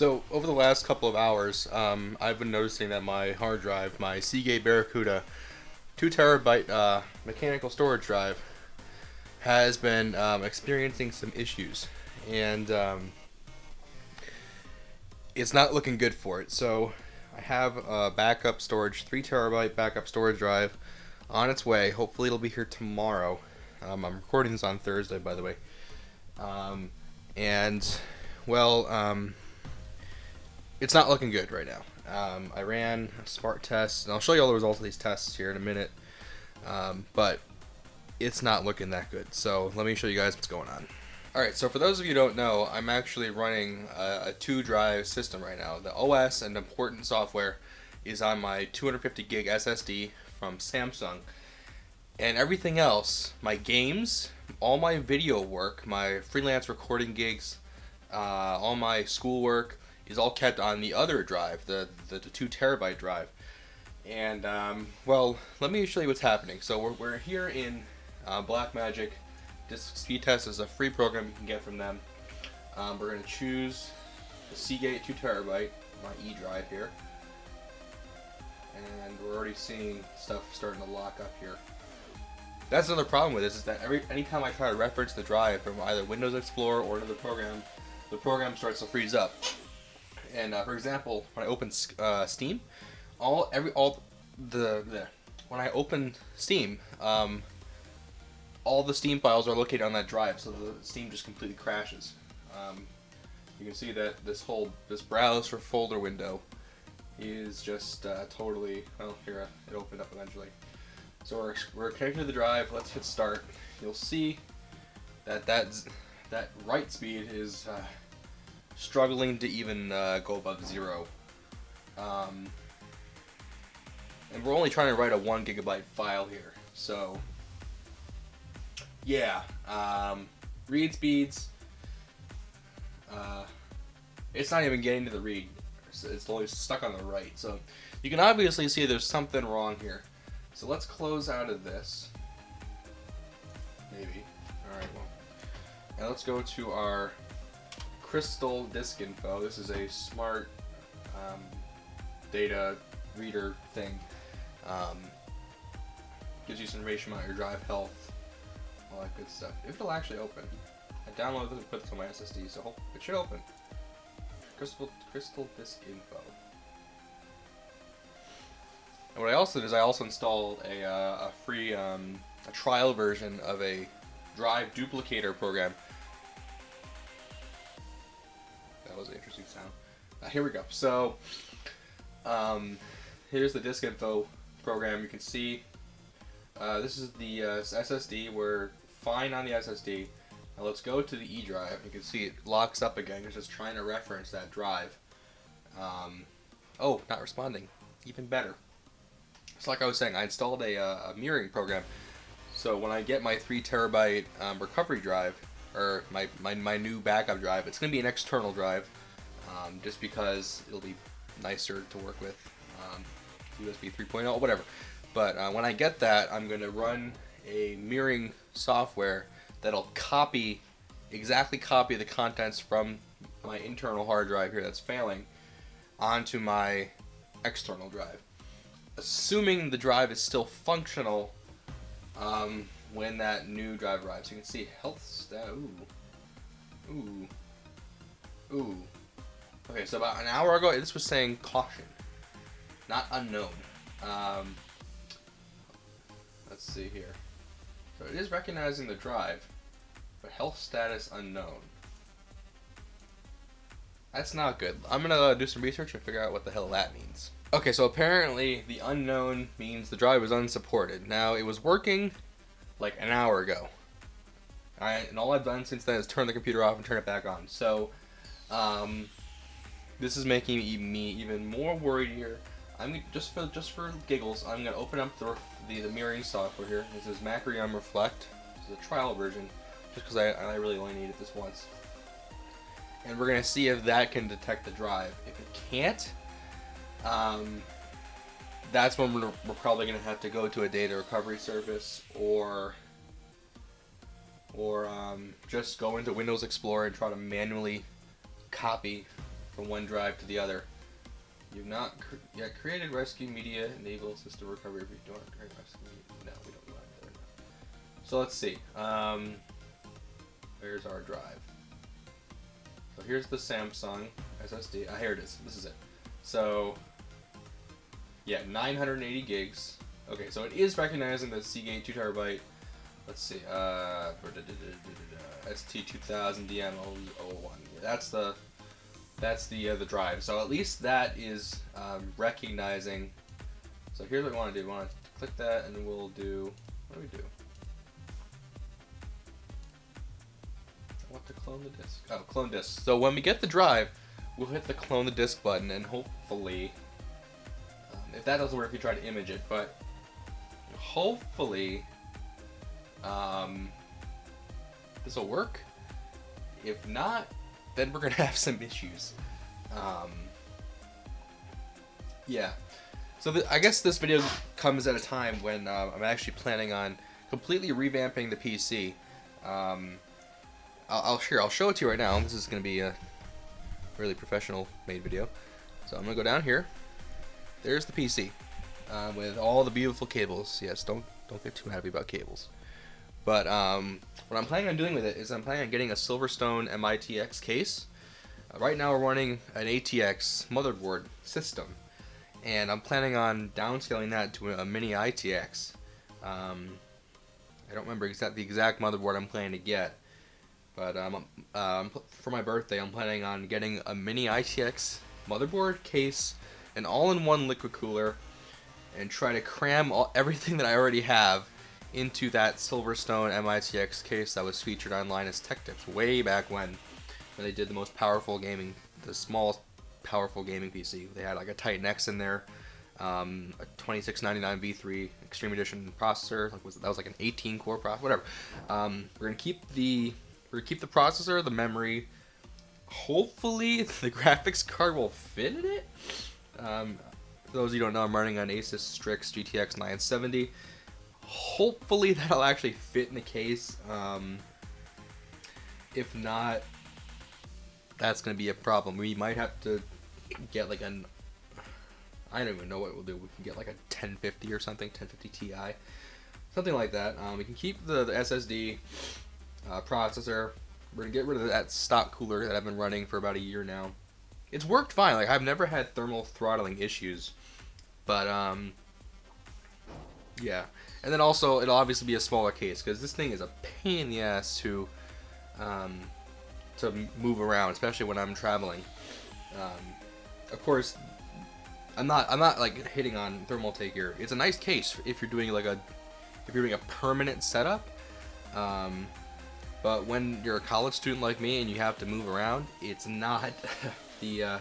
So over the last couple of hours, I've been noticing that my hard drive, my Seagate Barracuda 2 terabyte mechanical storage drive, has been experiencing some issues, and it's not looking good for it. So I have a backup storage, 3 terabyte backup storage drive on its way. Hopefully it'll be here tomorrow. I'm recording this on Thursday, by the way. And well, it's not looking good right now. I ran a smart test, and I'll show you all the results of these tests here in a minute. But it's not looking that good. So let me show you guys what's going on. Alright, so for those of you who don't know, I'm actually running a 2 drive system right now. The OS and important software is on my 250 gig SSD from Samsung. And everything else, my games, all my video work, my freelance recording gigs, all my schoolwork is all kept on the other drive, the 2 terabyte drive. And, well, let me show you what's happening. So we're here in Blackmagic. Disk Speed Test is a free program you can get from them. We're going to choose the Seagate 2 terabyte, my E drive here. And we're already seeing stuff starting to lock up here. That's another problem with this, is that anytime I try to reference the drive from either Windows Explorer or another program, the program starts to freeze up. And for example, when I open Steam, when I open Steam, all the Steam files are located on that drive, so the Steam just completely crashes. You can see that this browse for folder window is just totally, well, here it opened up eventually. So we're connected to the drive. Let's hit start. You'll see that write speed is struggling to even go above 0. And we're only trying to write a 1 gigabyte file here. So yeah, read speeds. It's not even getting to the read. It's always stuck on the write. So you can obviously see there's something wrong here. So let's close out of this. Maybe. Alright, well. And let's go to our Crystal Disk Info. This is a smart data reader thing. Gives you some information about your drive health, all that good stuff. If it'll actually open. I downloaded this and put this on my SSD, so it should open. Crystal Disk Info. And what I also did is I also installed a free a trial version of a drive duplicator program. That was an interesting sound. Here we go. So here's the Disk Info program. You can see this is the SSD. We're fine on the SSD. Now let's go to the E drive. You can see it locks up again. It's just trying to reference that drive. Oh, not responding. Even better. So like I was saying, I installed a mirroring program. So when I get my 3 terabyte recovery drive, or my new backup drive, it's going to be an external drive, just because it'll be nicer to work with, USB 3.0, whatever. But when I get that, I'm going to run a mirroring software that'll exactly copy the contents from my internal hard drive here that's failing onto my external drive. Assuming the drive is still functional when that new drive arrives. You can see health stat. Ooh. Okay, so about an hour ago, this was saying caution, not unknown. Let's see here. So it is recognizing the drive, but health status unknown. That's not good. I'm gonna do some research and figure out what the hell that means. Okay, so apparently the unknown means the drive was unsupported. Now, it was working like an hour ago. Alright, and all I've done since then is turn the computer off and turn it back on. So, this is making me even more worried here. I'm just for giggles, I'm gonna open up the mirroring software here. This is Macrium Reflect. This is a trial version, just because I really only needed this once. And we're gonna see if that can detect the drive. If it can't, that's when we're probably going to have to go to a data recovery service or just go into Windows Explorer and try to manually copy from one drive to the other. You've not yet created rescue media, enable system recovery if you don't create rescue media. No, we don't do that there. So let's see. Where's our drive? So here's the Samsung SSD. Here it is. This is it. So, yeah, 980 gigs. Okay, so it is recognizing the Seagate 2TB. Let's see. ST2000DM001. That's the drive. So at least that is recognizing. So here's what we want to do. We want to click that, and we'll do. What do we do? I want to clone the disk. Oh, clone disk. So when we get the drive, we'll hit the clone the disk button, and hopefully, if that doesn't work, we try to image it. But hopefully, this will work. If not, then we're gonna have some issues. Yeah. So I guess this video comes at a time when I'm actually planning on completely revamping the PC. I'll show it to you right now. This is gonna be a really professional made video. So I'm gonna go down here. There's the PC with all the beautiful cables. Yes, don't get too happy about cables. But what I'm planning on doing with it is I'm planning on getting a Silverstone MITX case. Right now we're running an ATX motherboard system, and I'm planning on downscaling that to a mini ITX. I don't remember the exact motherboard I'm planning to get, but for my birthday I'm planning on getting a mini ITX motherboard case, an all-in-one liquid cooler, and try to cram everything that I already have into that Silverstone MITX case that was featured on Linus Tech Tips way back when they did the most powerful gaming, the smallest powerful gaming PC. They had like a Titan X in there, a 2699 V3 Extreme Edition processor. That was like an 18-core processor, whatever. We're gonna keep the processor, the memory. Hopefully, the graphics card will fit in it. For those of you who don't know, I'm running on Asus Strix GTX 970. Hopefully that'll actually fit in the case. If not, that's going to be a problem. We might have to get like I don't even know what we'll do. We can get like a 1050 or something, 1050 Ti. Something like that. We can keep the SSD processor. We're going to get rid of that stock cooler that I've been running for about a year now. It's worked fine. Like, I've never had thermal throttling issues. But, yeah. And then also, it'll obviously be a smaller case, because this thing is a pain in the ass to move around, especially when I'm traveling. Of course, I'm not like hitting on Thermaltake here. It's a nice case if you're doing a permanent setup. But when you're a college student like me and you have to move around, it's not the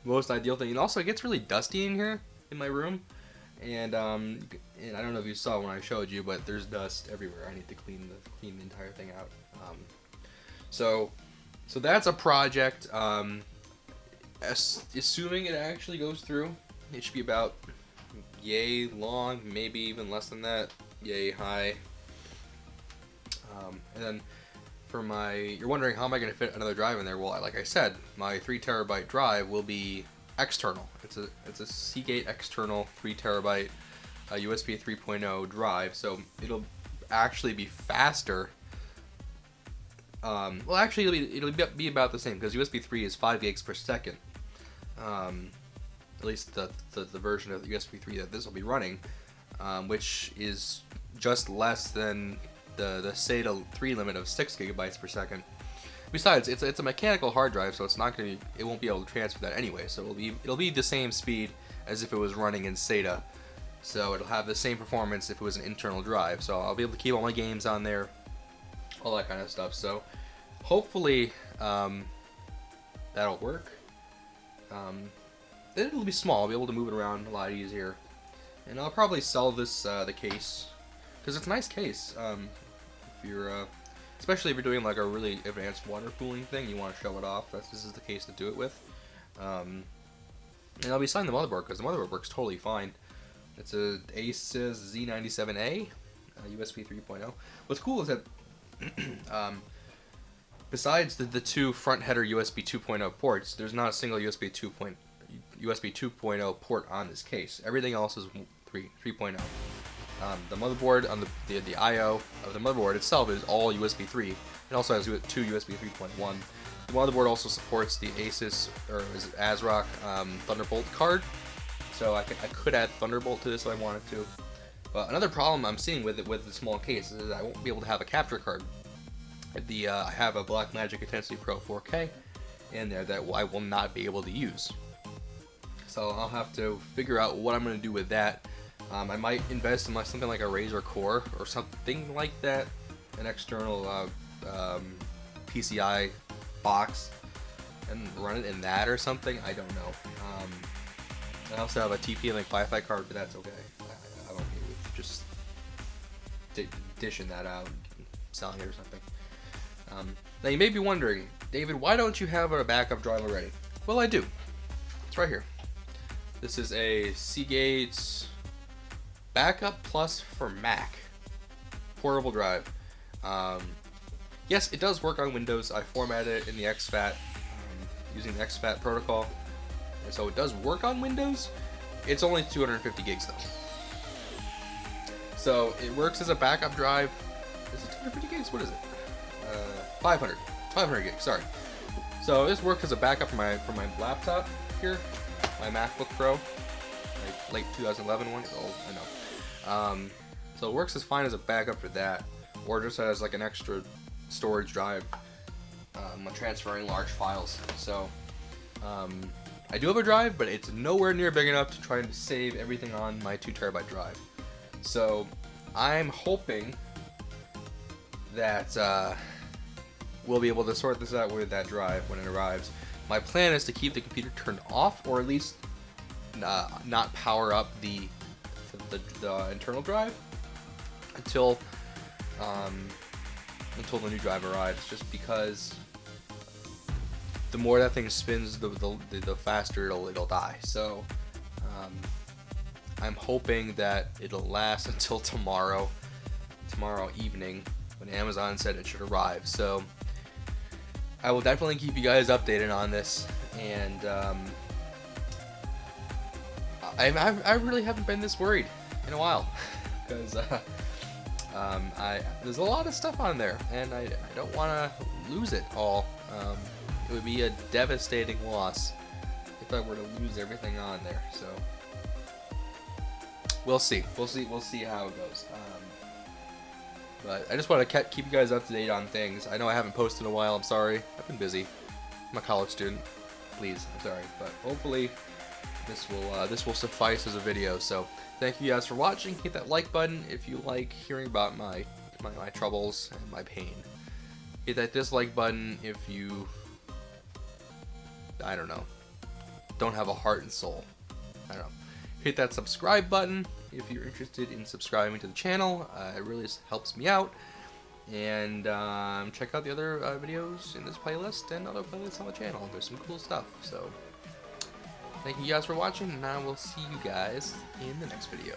most ideal thing. And also, it gets really dusty in here in my room. And I don't know if you saw when I showed you, but there's dust everywhere. I need to clean the entire thing out. So that's a project. Assuming it actually goes through, it should be about yay long, maybe even less than that. Yay high. And then you're wondering how am I going to fit another drive in there? Well, like I said, my 3 terabyte drive will be external. It's a Seagate external 3 terabyte USB 3.0 drive, so it'll actually be faster. Well, actually, it'll be about the same, because USB 3 is 5 gigs per second. At least the version of the USB 3 that this will be running, which is just less than the SATA 3 limit of 6 gigabytes per second. Besides, it's a mechanical hard drive, so it won't be able to transfer that anyway. So it'll be the same speed as if it was running in SATA. So it'll have the same performance if it was an internal drive. So I'll be able to keep all my games on there, all that kind of stuff. So hopefully that'll work. It'll be small. I'll be able to move it around a lot easier. And I'll probably sell this the case, because it's a nice case. If you're especially if you're doing like a really advanced water cooling thing, you want to show it off. This is the case to do it with. And I'll be selling the motherboard, because the motherboard works totally fine. It's a Asus Z97A, USB 3.0. What's cool is that besides the two front header USB 2.0 ports, there's not a single USB 2.0 port on this case. Everything else is 3.0. The motherboard on the I/O of the motherboard itself is all USB 3. It also has two USB 3.1. The motherboard also supports the Asus or is it ASRock Thunderbolt card, so I could add Thunderbolt to this if I wanted to. But another problem I'm seeing with the small case is I won't be able to have a capture card. I have a Blackmagic Intensity Pro 4K in there that I will not be able to use. So I'll have to figure out what I'm going to do with that. I might invest in something like a Razer Core or something like that, an external PCI box, and run it in that or something. I don't know. I also have a TP-Link Wi-Fi card, but that's okay. I don't need it. Just dishing that out, selling it or something. Now you may be wondering, David, why don't you have a backup drive already? Well, I do. It's right here. This is a Seagate Backup Plus for Mac portable drive. Yes, it does work on Windows. I formatted it in the exFAT using the exFAT protocol, and so it does work on Windows. It's only 250 gigs though. So it works as a backup drive. Is it 250 gigs? What is it? 500 gigs. Sorry. So this works as a backup for my laptop here, my MacBook Pro, like late 2011 one. Oh, I know. So it works as fine as a backup for that, or just as like an extra storage drive when transferring large files. So I do have a drive, but it's nowhere near big enough to try and save everything on my 2 terabyte drive. So I'm hoping that we'll be able to sort this out with that drive when it arrives. My plan is to keep the computer turned off, or at least not power up the internal drive until the new drive arrives, just because the more that thing spins, the faster it'll die. So I'm hoping that it'll last until tomorrow evening, when Amazon said it should arrive. So I will definitely keep you guys updated on this, and I really haven't been this worried in a while, because there's a lot of stuff on there, and I don't want to lose it all. It would be a devastating loss if I were to lose everything on there. So we'll see how it goes. But I just want to keep you guys up to date on things. I know I haven't posted in a while. I'm sorry. I've been busy. I'm a college student. Please, I'm sorry. But hopefully this will suffice as a video. So thank you guys for watching. Hit that like button if you like hearing about my troubles and my pain. Hit that dislike button if you, I don't know, don't have a heart and soul. I don't know. Hit that subscribe button if you're interested in subscribing to the channel. It really helps me out. And check out the other videos in this playlist and other playlists on the channel. There's some cool stuff. So thank you guys for watching, and I will see you guys in the next video.